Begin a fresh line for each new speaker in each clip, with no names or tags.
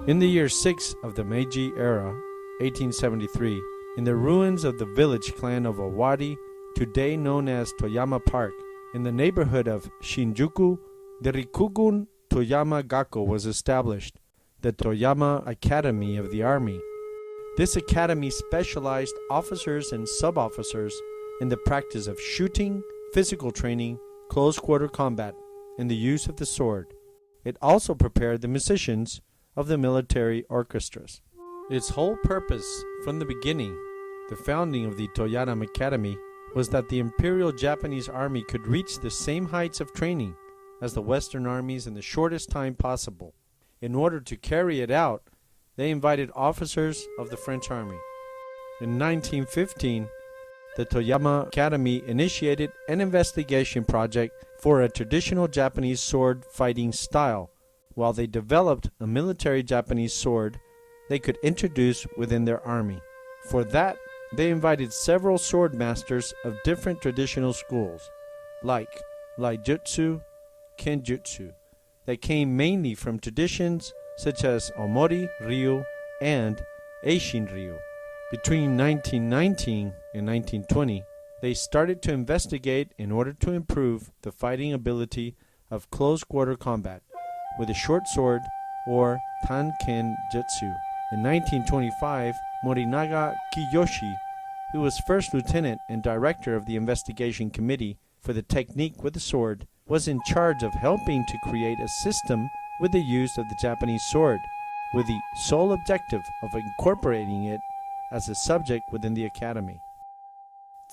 In the year 6 of the Meiji era, 1873, in the ruins of the village clan of Owari, today known as Toyama Park, in the neighborhood of Shinjuku, the Rikugun Toyama Gakko was established, the Toyama Academy of the Army. This academy specialized officers and sub-officers in the practice of shooting, physical training, close-quarter combat, and the use of the sword. It also prepared the musicians of the military orchestras. Its whole purpose from the beginning, the founding of the Toyama Academy, was that the Imperial Japanese Army could reach the same heights of training as the Western armies in the shortest time possible. In order to carry it out, they invited officers of the French army. In 1915, the Toyama Academy initiated an investigation project for a traditional Japanese sword fighting style, while they developed a military Japanese sword they could introduce within their army. For that, they invited several sword masters of different traditional schools, like Laijutsu, Kenjutsu, that came mainly from traditions such as Omori Ryu and Eishin Ryu. Between 1919 and 1920, they started to investigate in order to improve the fighting ability of close-quarter combat with a short sword or Tanken Jutsu. In 1925, Morinaga Kiyoshi, who was first lieutenant and director of the investigation committee for the technique with the sword, was in charge of helping to create a system with the use of the Japanese sword, with the sole objective of incorporating it as a subject within the academy.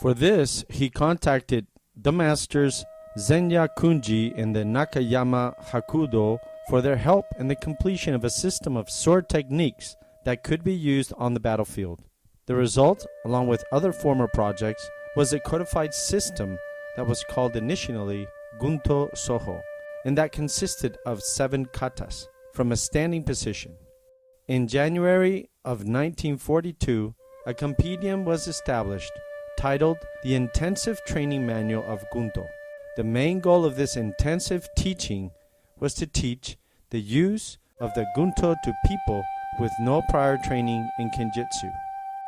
For this, he contacted the masters Zenya Kunji and the Nakayama Hakudo for their help in the completion of a system of sword techniques that could be used on the battlefield. The result, along with other former projects, was a codified system that was called initially Gunto Soho, and that consisted of 7 katas from a standing position. In January of 1942, a compendium was established titled The Intensive Training Manual of Gunto. The main goal of this intensive teaching was to teach the use of the Gunto to people with no prior training in Kenjutsu.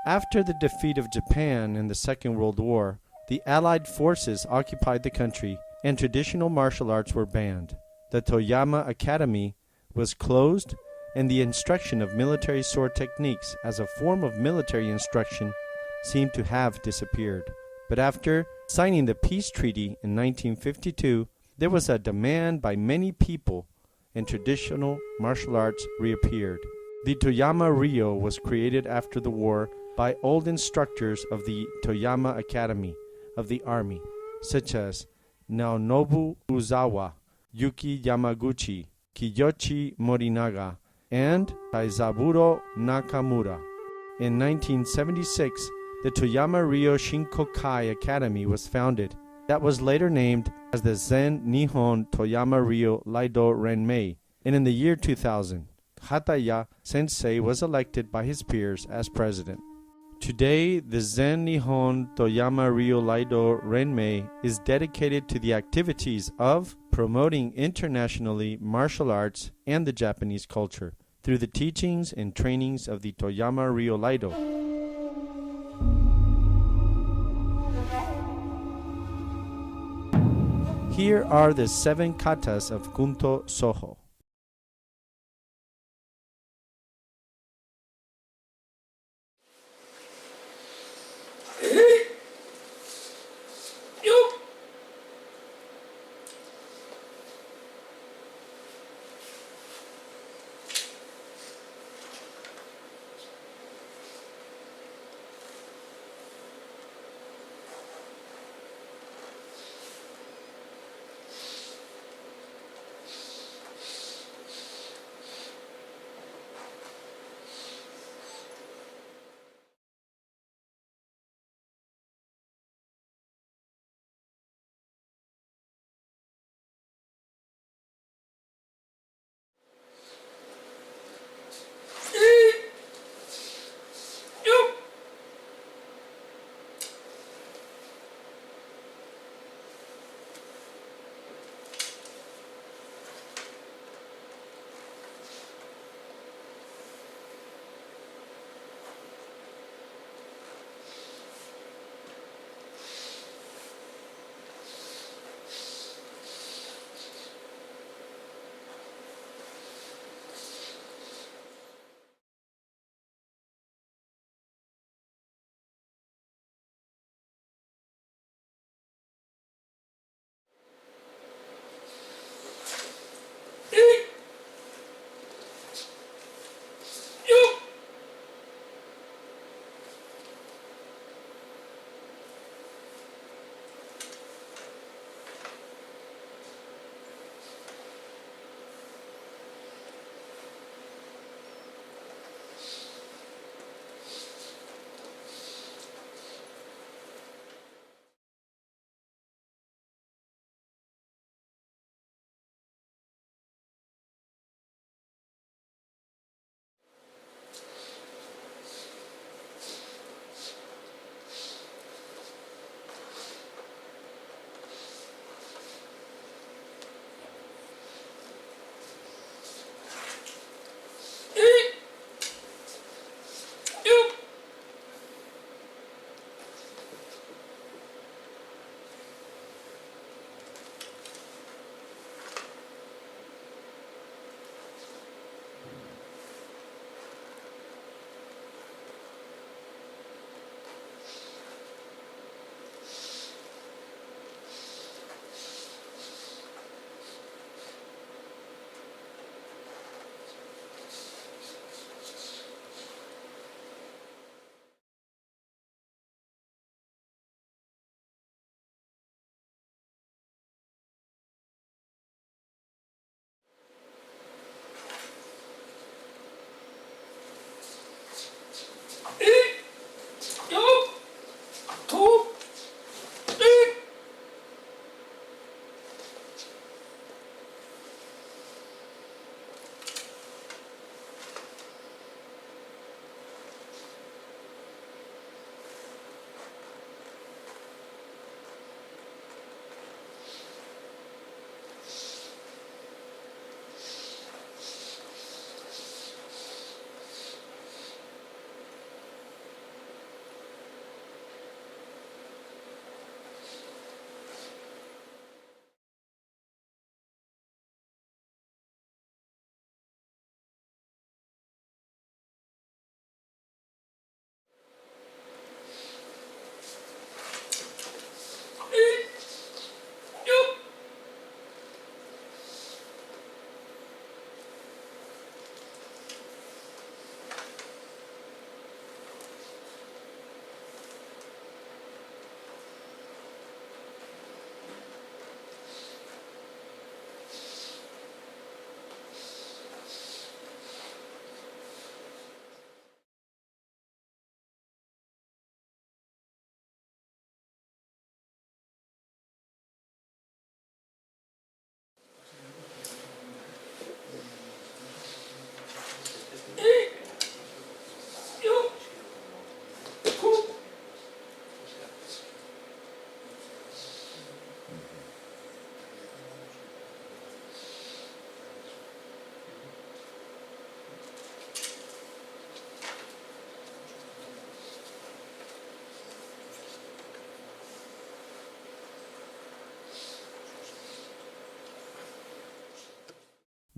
After the defeat of Japan in the Second World War, the Allied forces occupied the country and traditional martial arts were banned. The Toyama Academy was closed, and the instruction of military sword techniques as a form of military instruction seemed to have disappeared. But after signing the peace treaty in 1952, there was a demand by many people, and traditional martial arts reappeared. The Toyama Ryu was created after the war by old instructors of the Toyama Academy of the Army, such as Naonobu Uzawa, Yuki Yamaguchi, Kiyoshi Morinaga, and Taizaburo Nakamura. In 1976, the Toyamaryu Shinko-kai Academy was founded, that was later named as the Zen-Nihon Toyamaryu Iaido Renmei, and in the year 2000, Hataya Sensei was elected by his peers as president. Today, the Zen-Nihon Toyamaryu Iaido Renmei is dedicated to the activities of promoting internationally martial arts and the Japanese culture through the teachings and trainings of the Toyamaryu Iaido. Here are the 7 katas of Gunto Soho.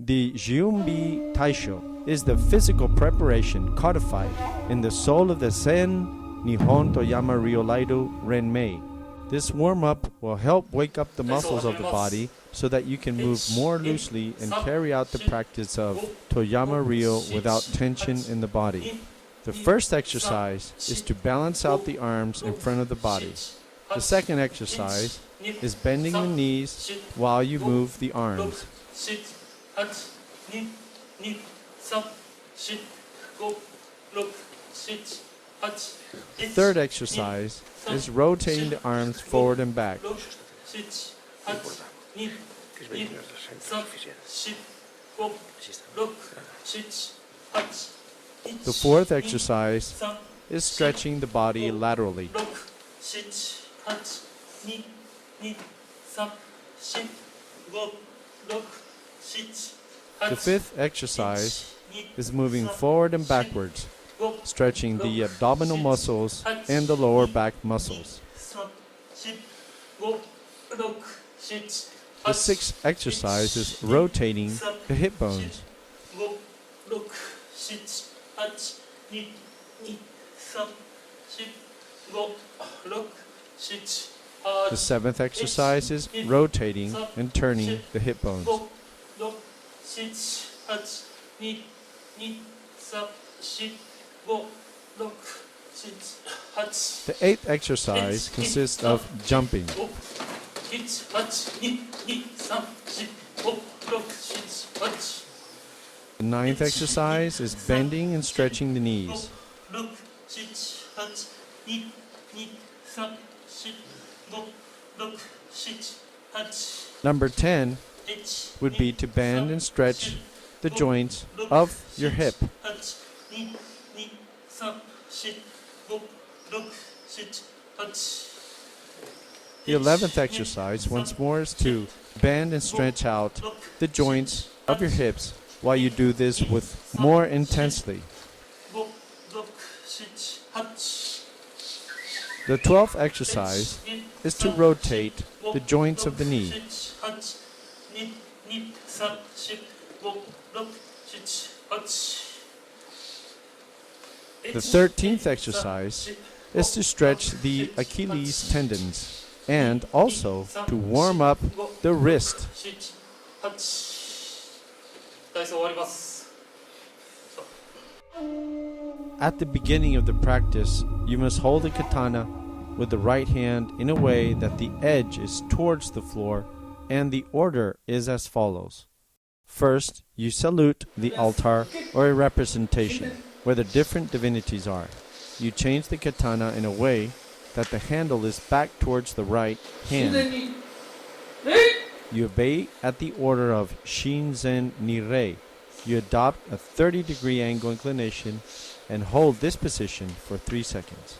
The Jiunbi Taisho is the physical preparation codified in the soul of the Zen-Nihon Toyama Iaido Renmei. This warm-up will help wake up the muscles of the body so that you can move more loosely and carry out the practice of Toyama Ryu without tension in the body. The first exercise is to balance out the arms in front of the body. The second exercise is bending the knees while you move the arms. The third exercise is rotating the arms forward and back. The fourth exercise is stretching the body laterally. The fifth exercise is moving forward and backwards, stretching the abdominal muscles and the lower back muscles. The sixth exercise is rotating the hip bones. The seventh exercise is rotating and turning the hip bones. The eighth exercise consists of jumping. The ninth exercise is bending and stretching the knees. Number 10 would be to bend and stretch the joints of your hip. The 11th exercise, once more, is to bend and stretch out the joints of your hips while you do this with more intensely. The 12th exercise is to rotate the joints of the knee. The 13th exercise is to stretch the Achilles tendons and also to warm up the wrist. At the beginning of the practice, you must hold the katana with the right hand in a way that the edge is towards the floor, and the order is as follows. First, you salute the altar or a representation where the different divinities are. You change the katana in a way that the handle is back towards the right hand. You obey at the order of Shinzen Nirei. You adopt a 30-degree angle inclination and hold this position for 3 seconds.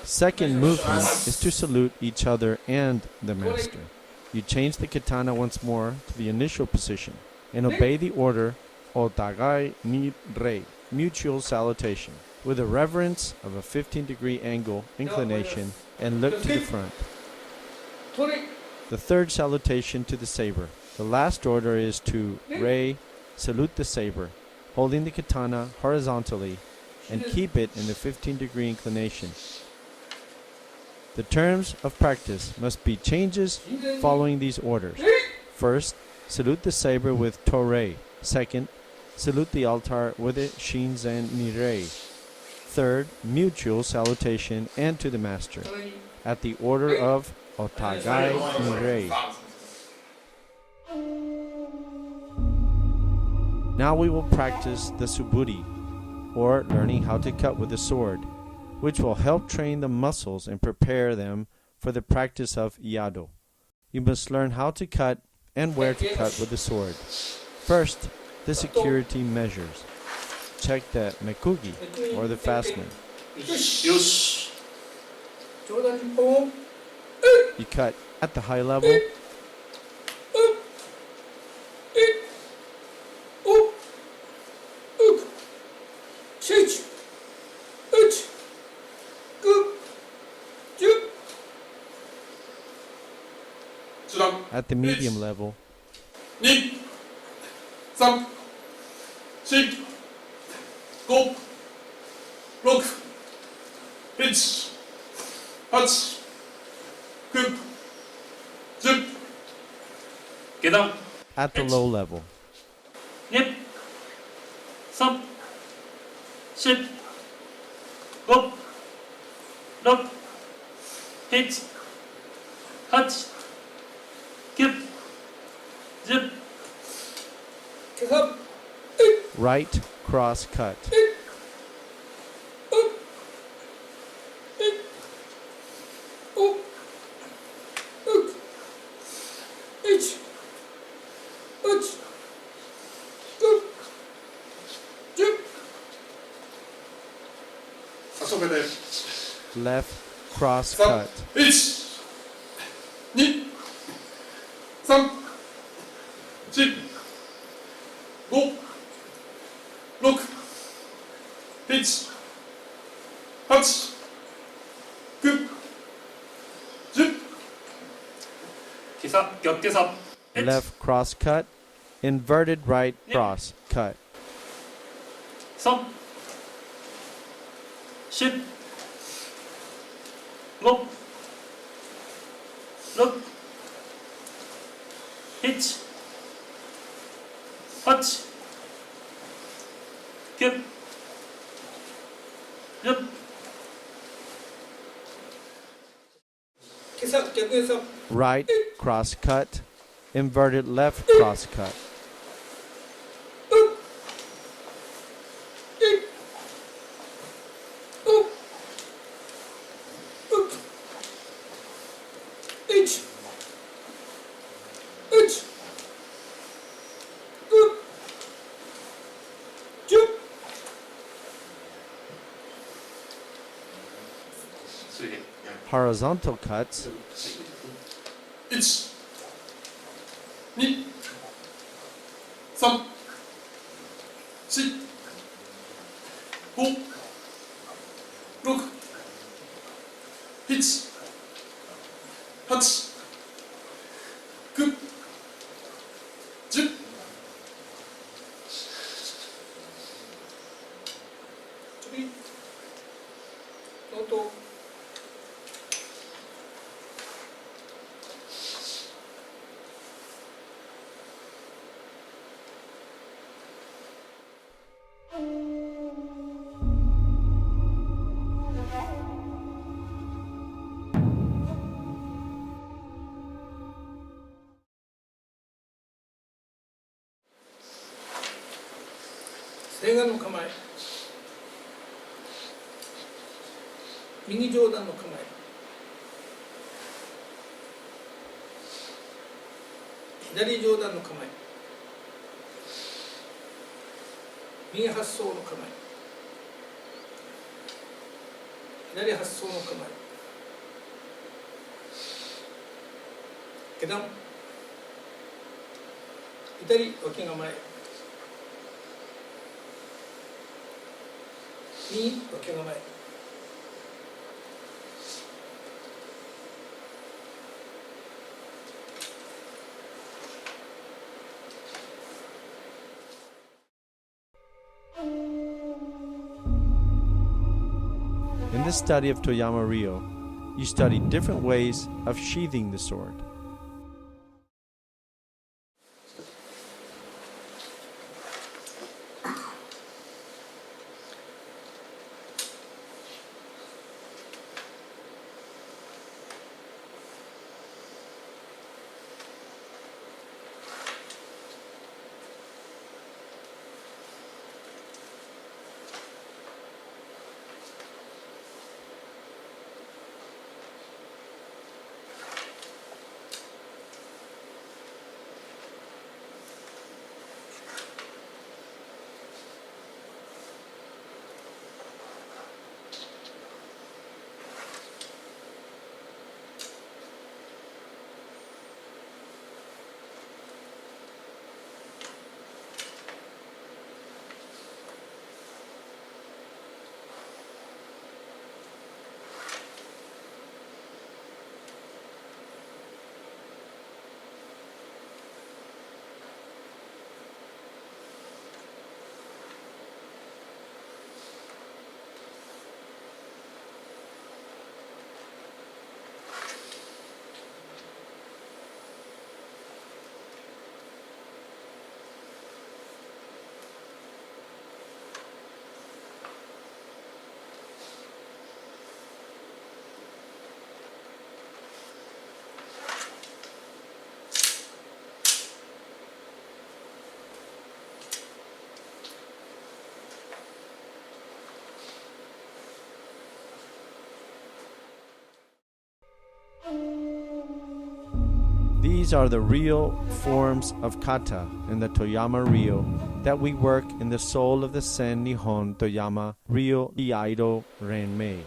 Second movement is to salute each other and the master. You change the katana once more to the initial position and obey the order Otagai ni rei, mutual salutation, with a reverence of a 15-degree angle inclination and look to the front. The third salutation to the saber. The last order is to rei, salute the saber, holding the katana horizontally and keep it in the 15-degree inclination. The terms of practice must be changes following these orders. First, salute the saber with torei. Second, salute the altar with a Shinzen Nirei. Third, mutual salutation and to the master at the order of Otagai Nirei. Now we will practice the suburi, or learning how to cut with a sword, which will help train the muscles and prepare them for the practice of Iaido. You must learn how to cut and where to cut with the sword. First, the security measures. Check the mekugi, or the fastening. You cut at the high level. At the medium level,
2、3、4、5、6、7、8、9、10。下段。
At the low level.
2、3、4、5、6、7、8、9、10。Right
cross cut.
それで
Left cross cut.
1、2、3、4、5、6、7、8、9、10。今朝、逆今朝。
Left cross cut. Inverted right cross cut.
3、4、5、6、7、8、9、10。今朝、逆今朝。
Right cross cut. Inverted left cross cut. 'Horizontal cuts.
1、2、3、4、5、6、7、8、9、10。音。正眼の構え、右上段の構え、左上段の構え、右発想の構え、左発想の構え、下段、左脇構え、右脇構え。
In the study of Toyama Ryu, you study different ways of sheathing the sword. These are the real forms of kata in the Toyamaryu that we work in the soul of the Zen-Nihon Toyamaryu Iaido Renmei.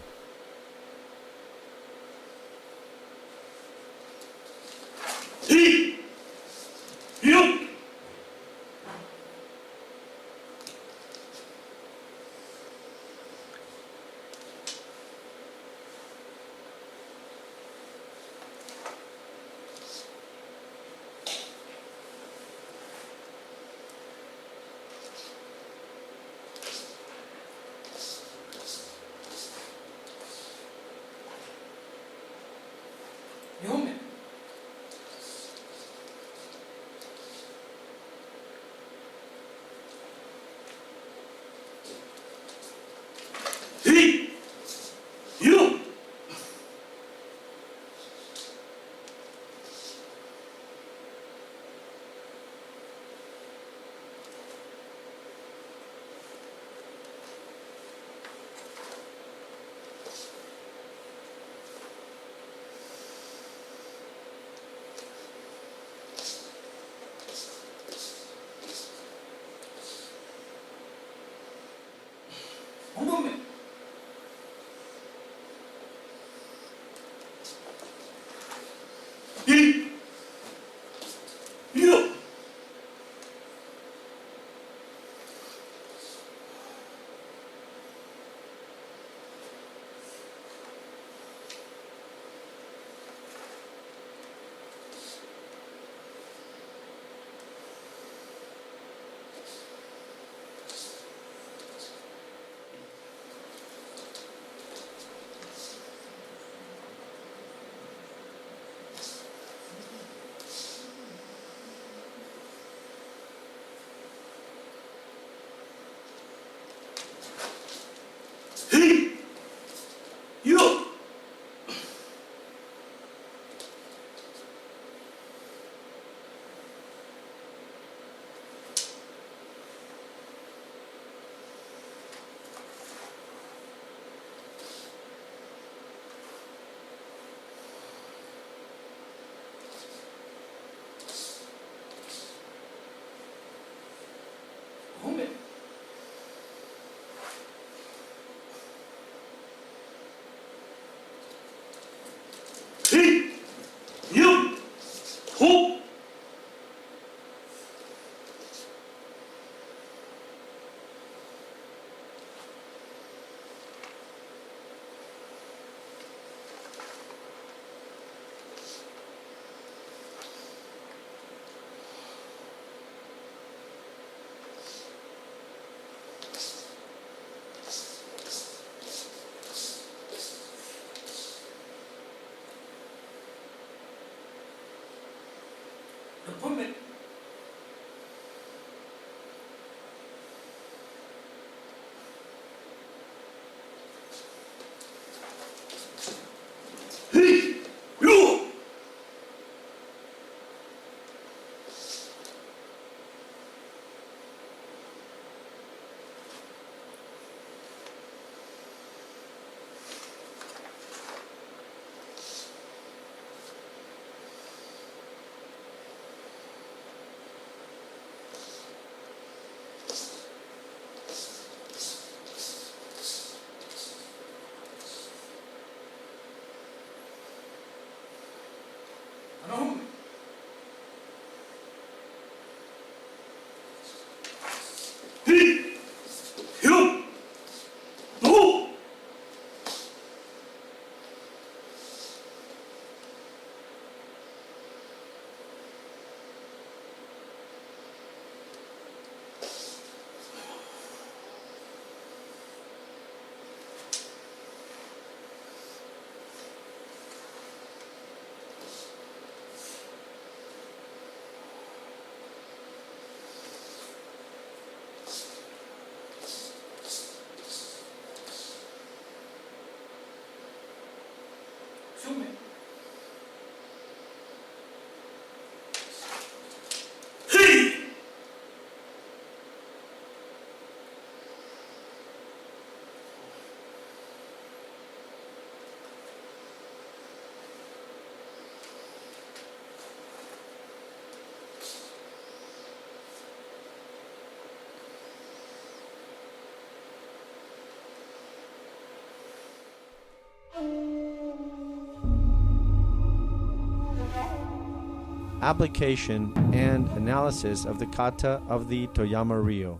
application and analysis of the kata of the Toyama Ryu.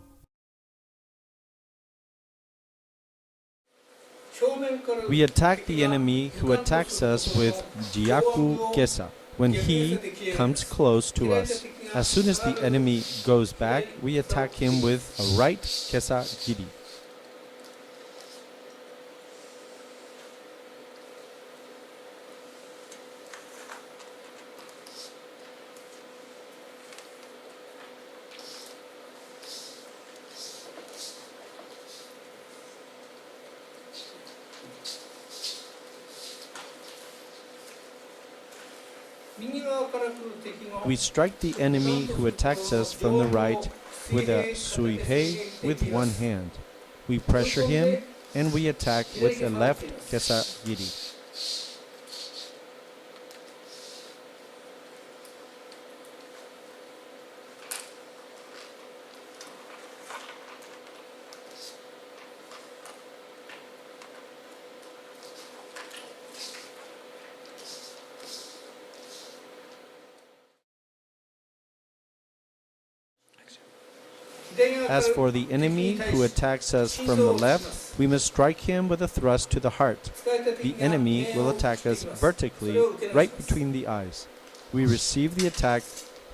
We attack the enemy who attacks us with jiyaku kesa when he comes close to us. As soon as the enemy goes back, we attack him with a right kesa giri. We strike the enemy who attacks us from the right with a suihei with one hand. We pressure him and we attack with a left kesa giri. As for the enemy who attacks us from the left, we must strike him with a thrust to the heart. The enemy will attack us vertically, right between the eyes. We receive the attack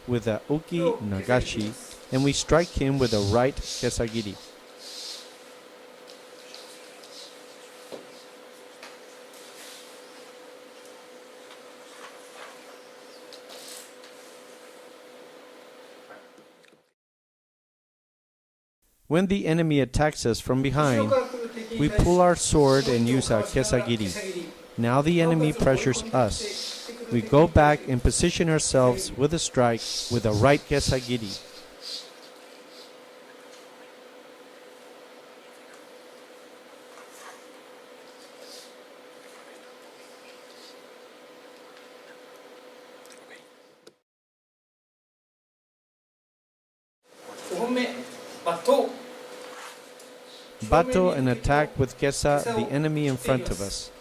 with a uki nagashi, and we strike him with a right kesagiri. When the enemy attacks us from behind, we pull our sword and use a kesagiri. Now the enemy pressures us. We go back and position ourselves with a strike with a right kesagiri. Battodô, an attack with kesa, the enemy in front of us.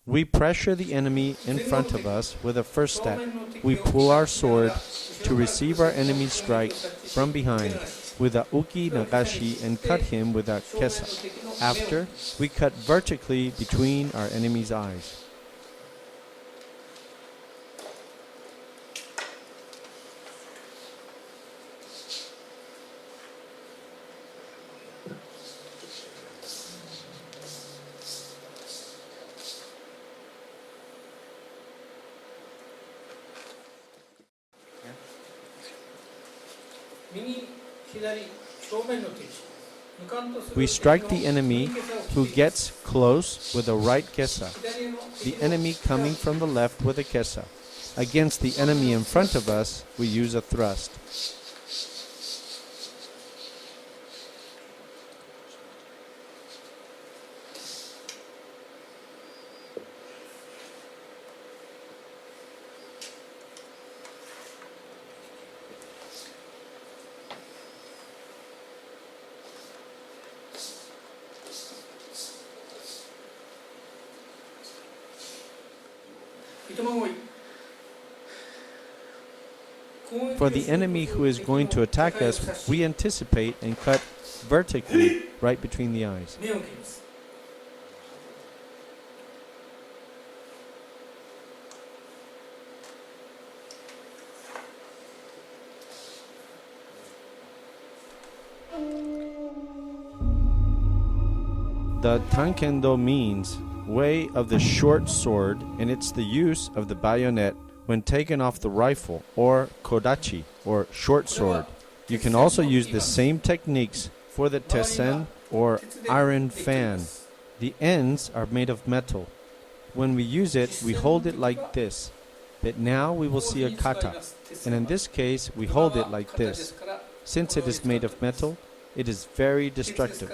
We pressure the enemy in front of us with a first step. We pull our sword to receive our enemy's strike from behind with a uki nagashi and cut him with a kesa. After, we cut vertically between our enemy's eyes. We strike the enemy who gets close with a right kesa, the enemy coming from the left with a kesa. Against the enemy in front of us, we use a thrust. For the enemy who is going to attack us, we anticipate and cut vertically right between the eyes. The tankendo means way of the short sword, and it's the use of the bayonet when taken off the rifle, or kodachi, or short sword. You can also use the same techniques for the tessen, or iron fan. The ends are made of metal. When we use it, we hold it like this. But now we will see a kata, and in this case we hold it like this. Since it is made of metal, it is very destructive.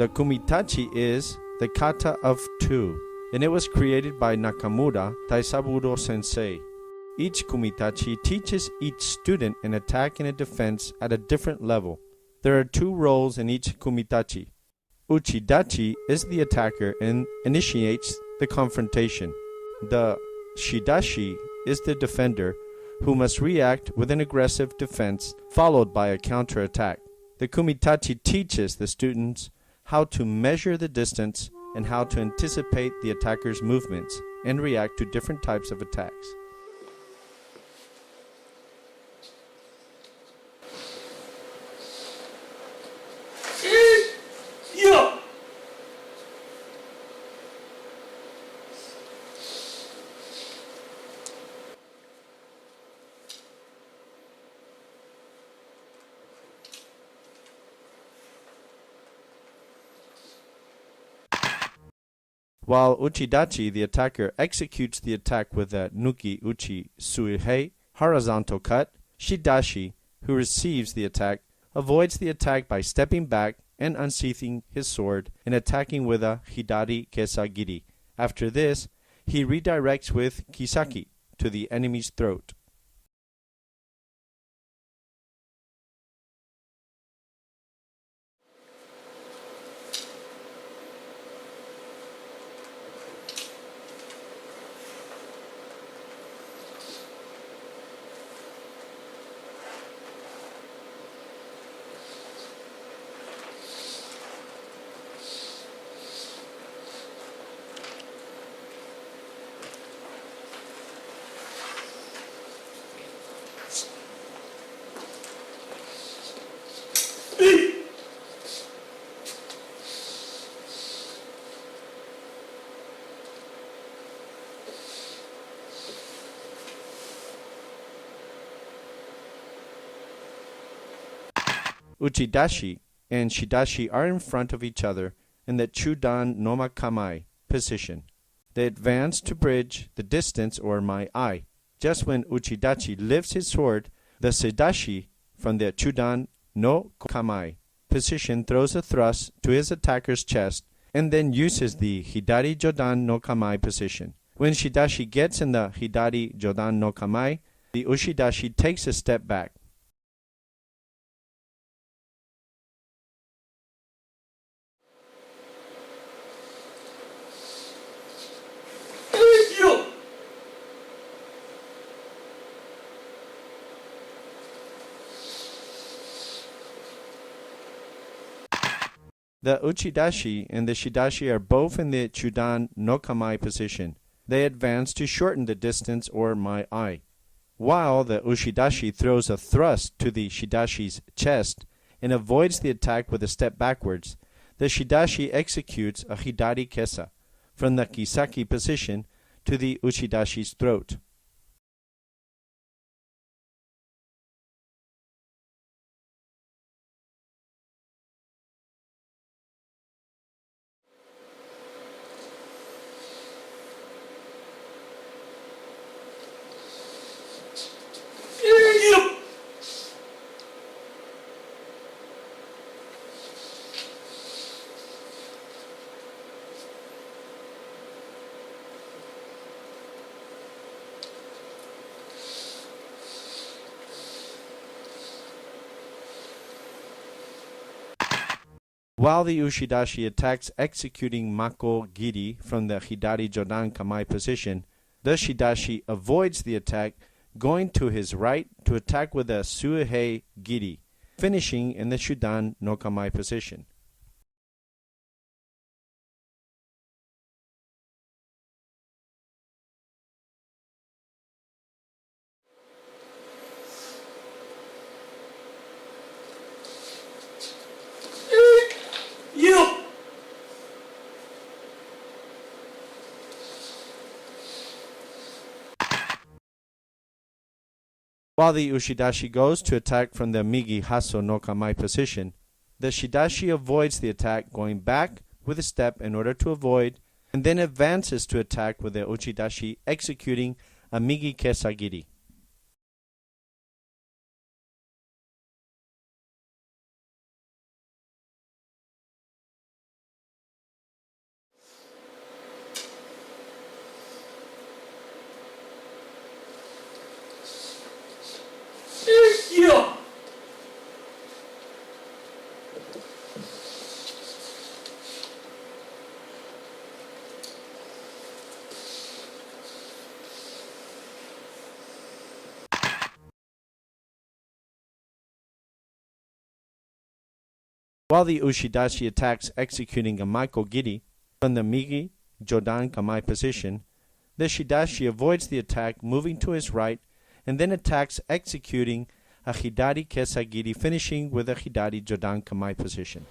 The kumitachi is the kata of two, and it was created by Nakamura Taizaburo sensei. Each kumitachi teaches each student an attack and a defense at a different level. There are two roles in each kumitachi. Uchidachi is the attacker and initiates the confrontation. The shidashi is the defender, who must react with an aggressive defense followed by a counterattack. The kumitachi teaches the students how to measure the distance and how to anticipate the attacker's movements and react to different types of attacks. While uchidachi, the attacker, executes the attack with a nuki uchi suihei, horizontal cut, shidashi, who receives the attack, avoids the attack by stepping back and unsheathing his sword and attacking with a hidari kesagiri. After this, he redirects with kisaki to the enemy's throat. Uchidashi and shidashi are in front of each other in the chudan nomakamai position. They advance to bridge the distance or mai. Just when uchidachi lifts his sword, the seidashi from the chudan no kamai position throws a thrust to his attacker's chest and then uses the hidari jodan no kamai position. When shidashi gets in the hidari jodan no kamai, the ushidashi takes a step back. The uchidashi and the shidashi are both in the chudan no kamai position. They advance to shorten the distance or mai. While the ushidashi throws a thrust to the shidashi's chest and avoids the attack with a step backwards, the shidashi executes a hidari kesa from the kisaki position to the ushidashi's throat. While the ushidashi attacks executing mako giri from the hidari jodan kamai position, the shidashi avoids the attack, going to his right to attack with a suihei giri, finishing in the chudan no kamai position. While the ushidashi goes to attack from the migi haso no kamai position, the shidashi avoids the attack, going back with a step in order to avoid, and then advances to attack with the uchidashi executing a migi kesagiri. While the ushidashi attacks executing a maiko giri from the migi jodan kamai position, the shidashi avoids the attack, moving to his right, and then attacks executing a hidari kesagiri, finishing with a hidari jodan kamai position.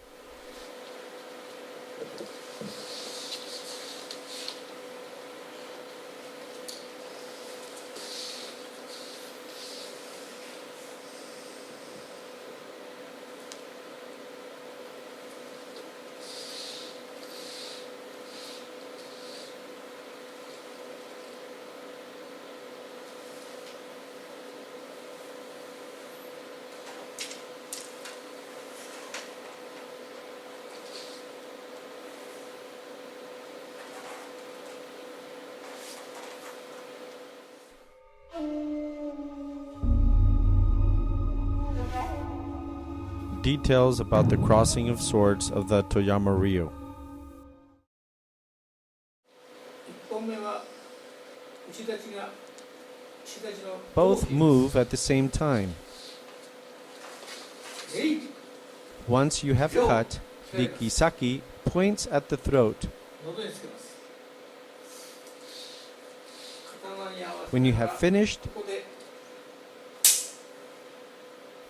details about the crossing of swords of the Toyama Ryu.
1本目は打ち立ちが仕立ちの
Both move at the same time.
えい
Once you have cut, the kisaki points at the throat.
喉につけます。刀に合わせ
When you
た
have
ら
finished,
ここで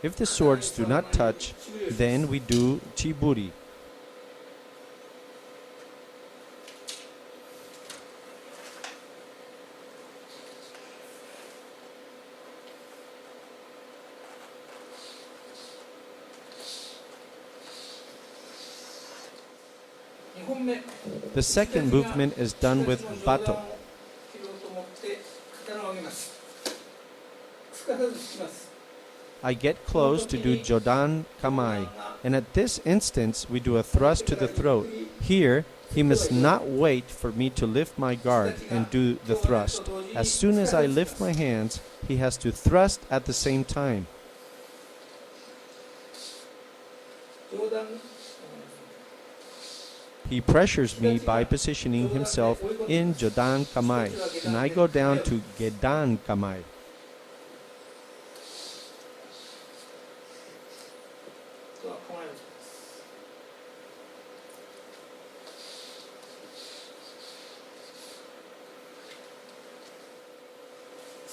if the swords do not touch, then we do chiburi.
2本目
The second movement is done with
仕立ちの上
bato.
段を切ろうと思って刀を上げます。すかさず引きます。
I get close to do jodan kamai, and at this instance we do a thrust to the throat. Here, he must not wait for me to lift my guard and do the thrust. As soon as I lift my hands, he has to thrust at the same time.
上段
He pressures me by positioning himself in jodan kamai, and I go down to gedan kamai.
とは構えをつけ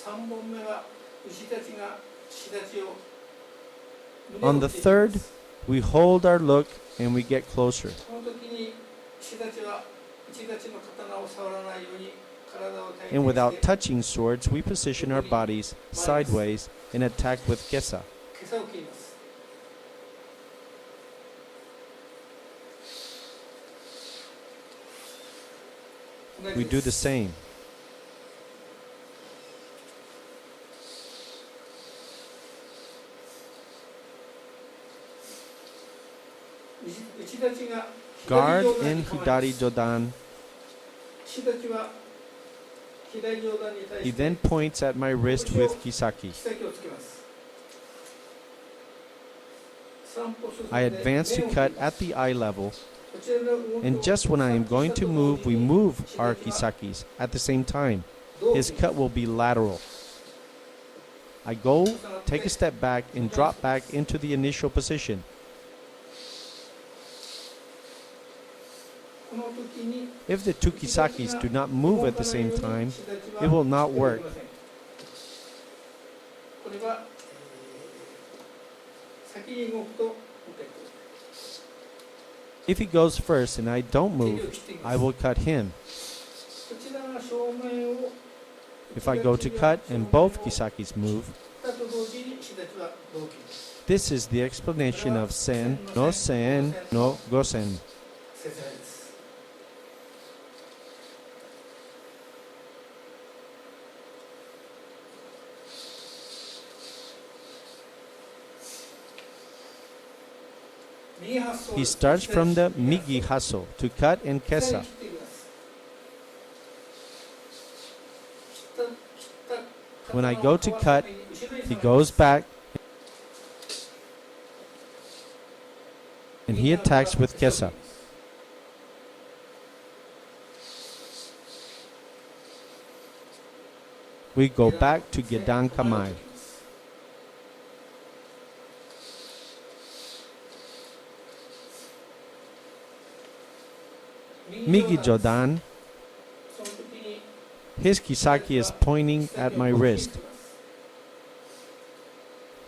ます。3本目は牛たちが仕立ちを
On the third, we hold our look and we get closer.
その時に牛たちは牛たちの刀を触らないように体を体
And
験
without
して
touching swords, we position our bodies sideways and attack with kesa.
袈裟を切ります。
We do the same.
牛たちが
Guard
左上段
in
に構えま
hidari
す。
jodan.
牛たちは左上段に対
He
して
then points at my wrist with kisaki.
木先をつけます。3歩進んで
I advance to
面を
cut
切ります
at the eye level,
こちらの動きを
and just when I am going to move, we
三歩
move
したと
our
同時に
kisakis at the same time.
同期
His cut will be lateral. I go, take a step back, and drop back into the initial position.
この時に
If the two kisakis do not move at the same time, it will not work.
これは先に動くと
If he goes first and I don't move, I will cut him.
こちらが正面を
If I go to cut and both kisakis move,
来たと同時に石立ちは同期です。
this is the explanation of sen no gosen.
説明です。右発想
He starts from the migi haso to cut and
左
kesa.
に切っていきます。切った
When I go to cut,
後ろに下
He
がり
goes back and he attacks with kesa. We go back to gedan kamai. Migi jodan,
その時に
his kisaki is pointing at my wrist.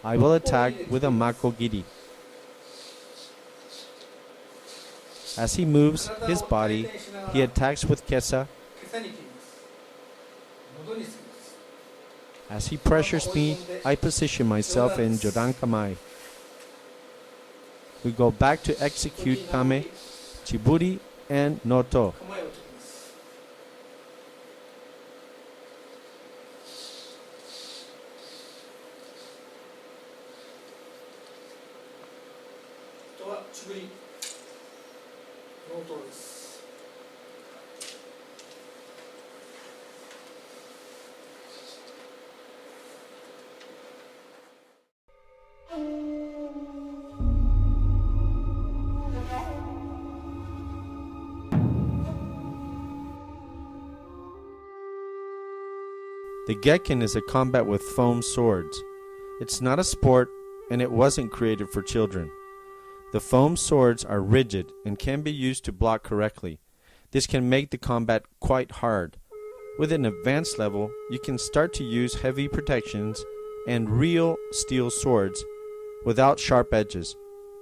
I will attack with a mako giri. As he moves his body, he attacks with kesa.
今朝に切ります。喉につきます。
As he pressures me, I position myself in jodan kamai. We go back to execute kame, chiburi, and noto.
構えを取ります。あとはちぶりノートです。
The Gekken is a combat with foam swords. It's not a sport, and it wasn't created for children. The foam swords are rigid and can be used to block correctly. This can make the combat quite hard. With an advanced level, you can start to use heavy protections and real steel swords without sharp edges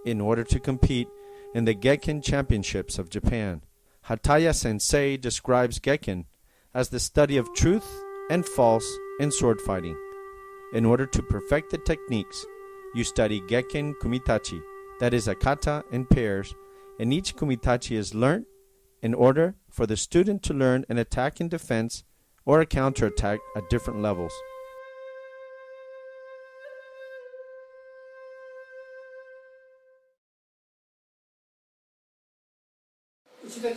in order to compete in the Gekken Championships of Japan. Hataya Sensei describes Gekken as the study of truth and false in sword fighting. In order to perfect the techniques, you study Gekken Kumitachi, that is a kata in pairs, and each Kumitachi is learnt in order for the student to learn an attack and defense or a counterattack at different levels.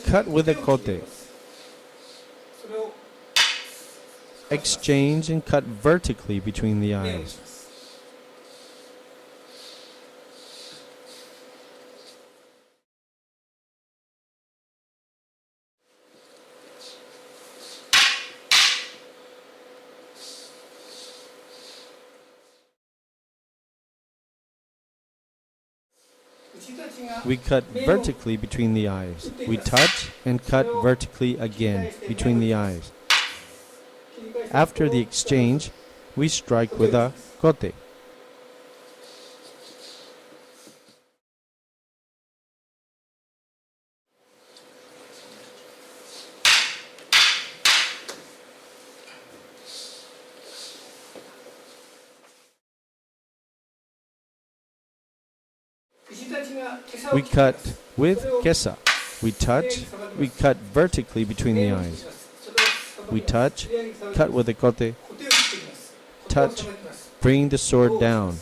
Cut with a kote. Exchange and cut vertically between the eyes. We cut vertically between the eyes. We touch and cut vertically again between the eyes. After the exchange, we strike with a kote. We cut with kesa. We touch, we cut vertically between the eyes. We touch, cut with a kote, touch, bring the sword down.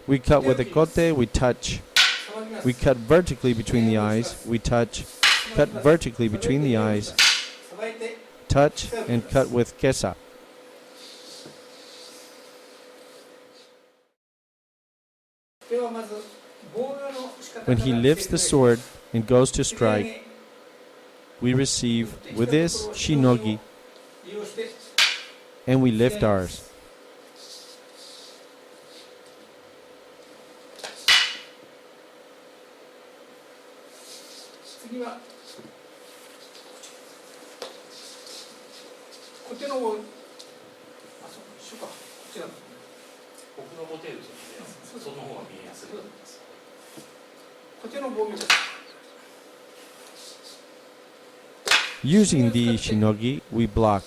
We cut with a kote, we touch. We cut vertically between the eyes, we touch, cut vertically between the eyes, touch, and cut with kesa. When he lifts the sword and goes to strike, we receive with this shinogi, and we lift ours. Using the shinogi, we block.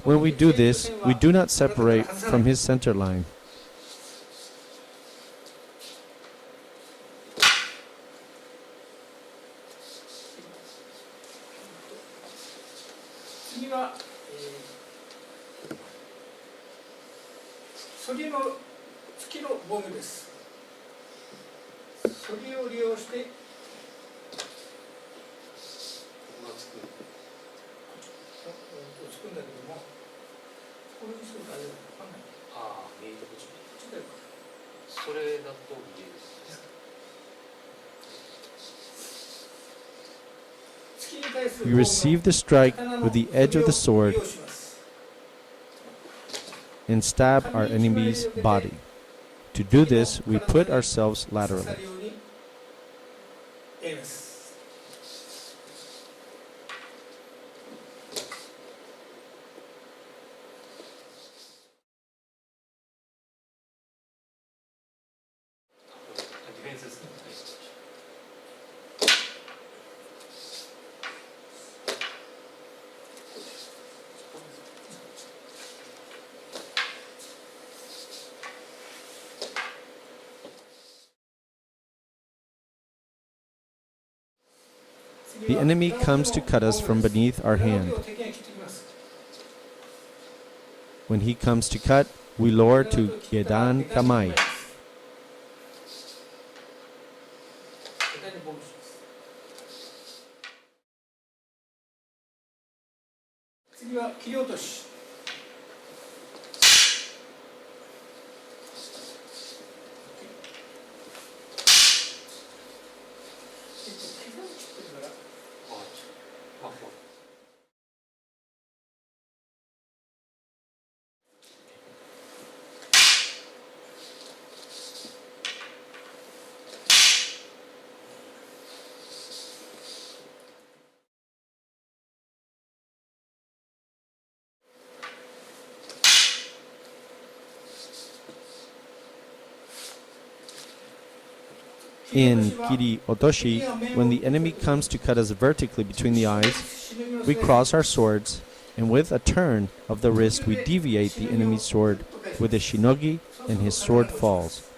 When we do this, we do not separate from his center line. We receive the strike with the edge of the sword and stab our enemy's body. To do this, we put ourselves laterally. The enemy comes to cut us from beneath our hand. When he comes to cut, we lower to Gedan Kamai. In Kiri Otoshi, when the enemy comes to cut us vertically between the eyes, we cross our swords, and with a turn of the wrist we deviate the enemy's sword with a shinogi, and his sword falls.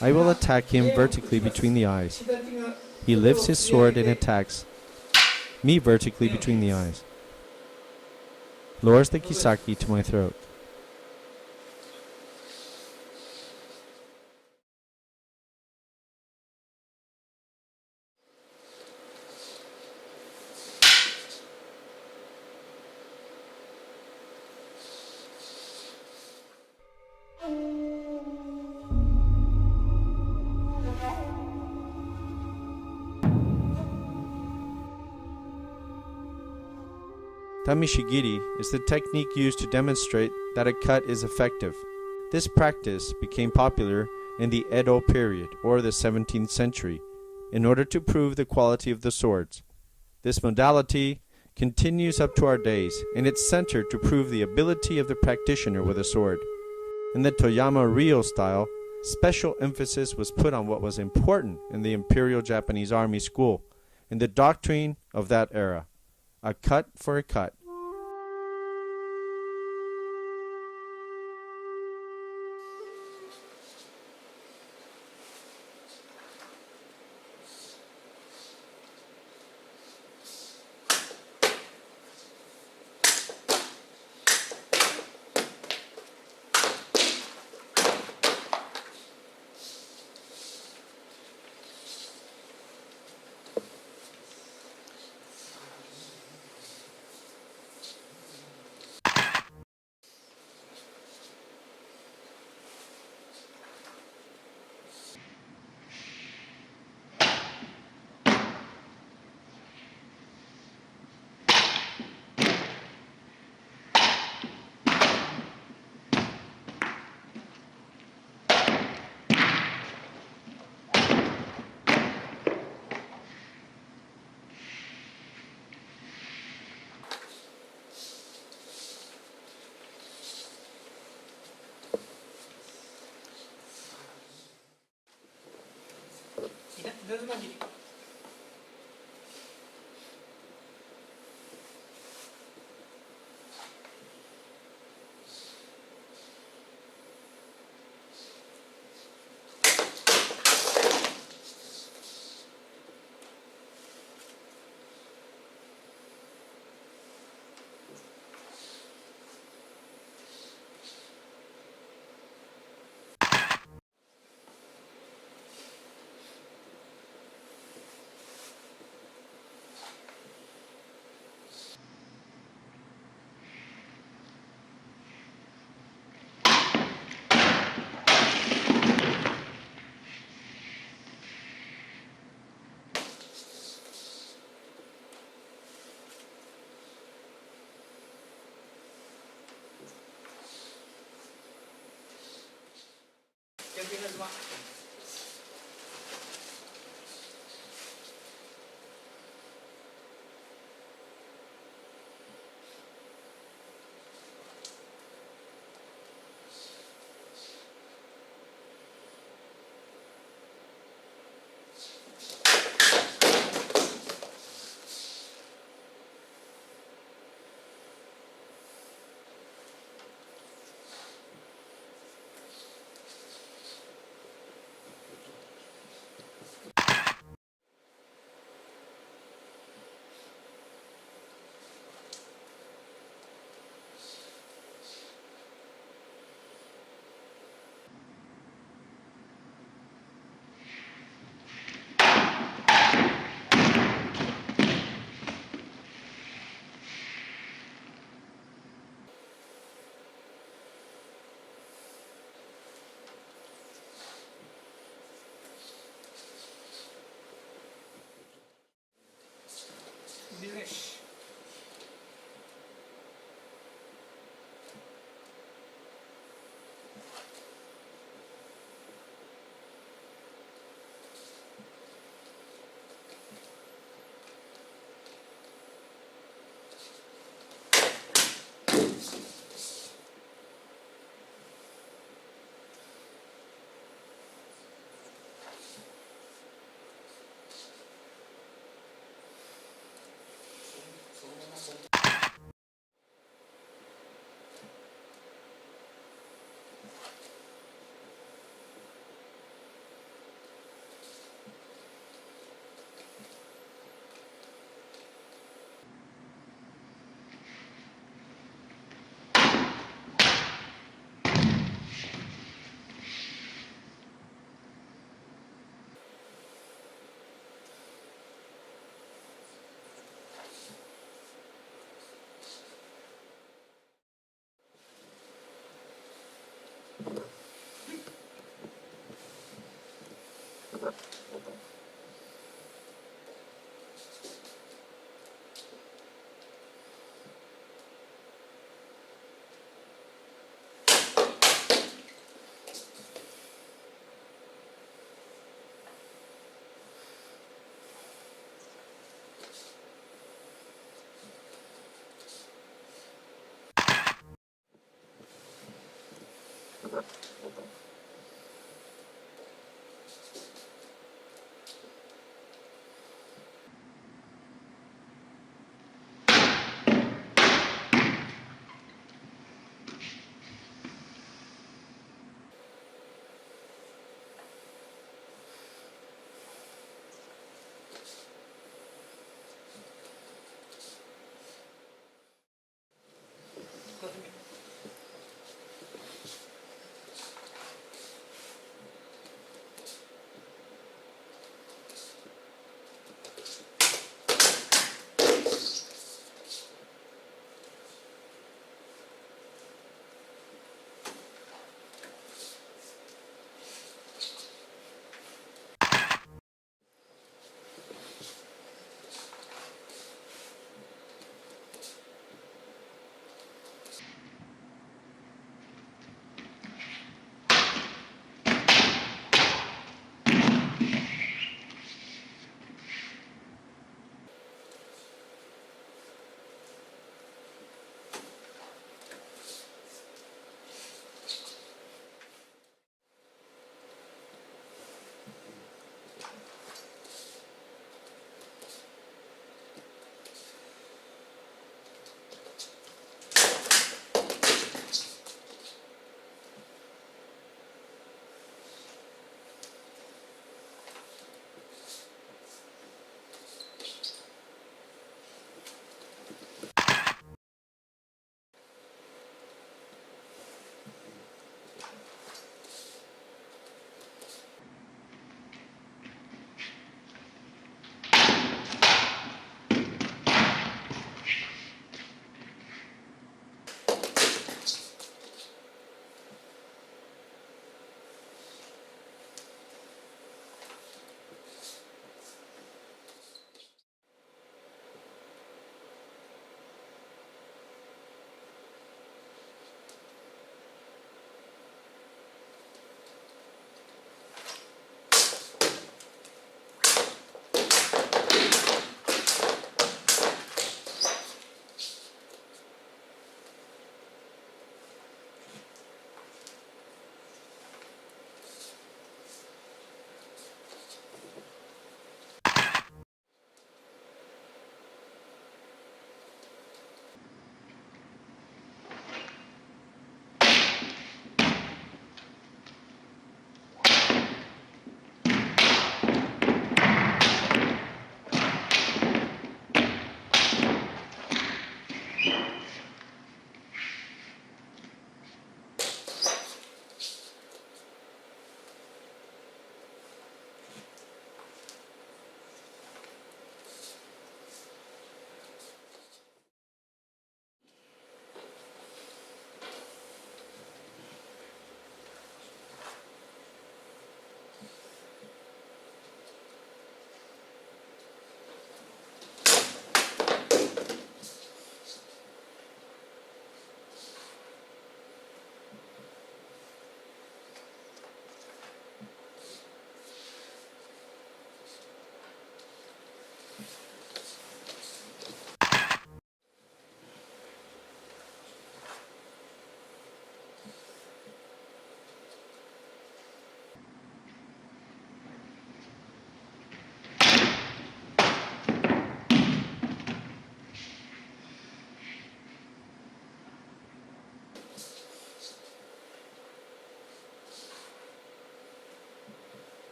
I will attack him vertically between the eyes. He lifts his sword and attacks me vertically between the eyes. Lowers the kisaki to my throat. Tamishigiri is the technique used to demonstrate that a cut is effective. This practice became popular in the Edo period, or the 17th century, in order to prove the quality of the swords. This modality continues up to our days, and it's centered to prove the ability of the practitioner with a sword. In the Toyama Ryu style, special emphasis was put on what was important in the Imperial Japanese Army School, and the doctrine of that era. A cut for a cut.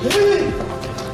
Hey!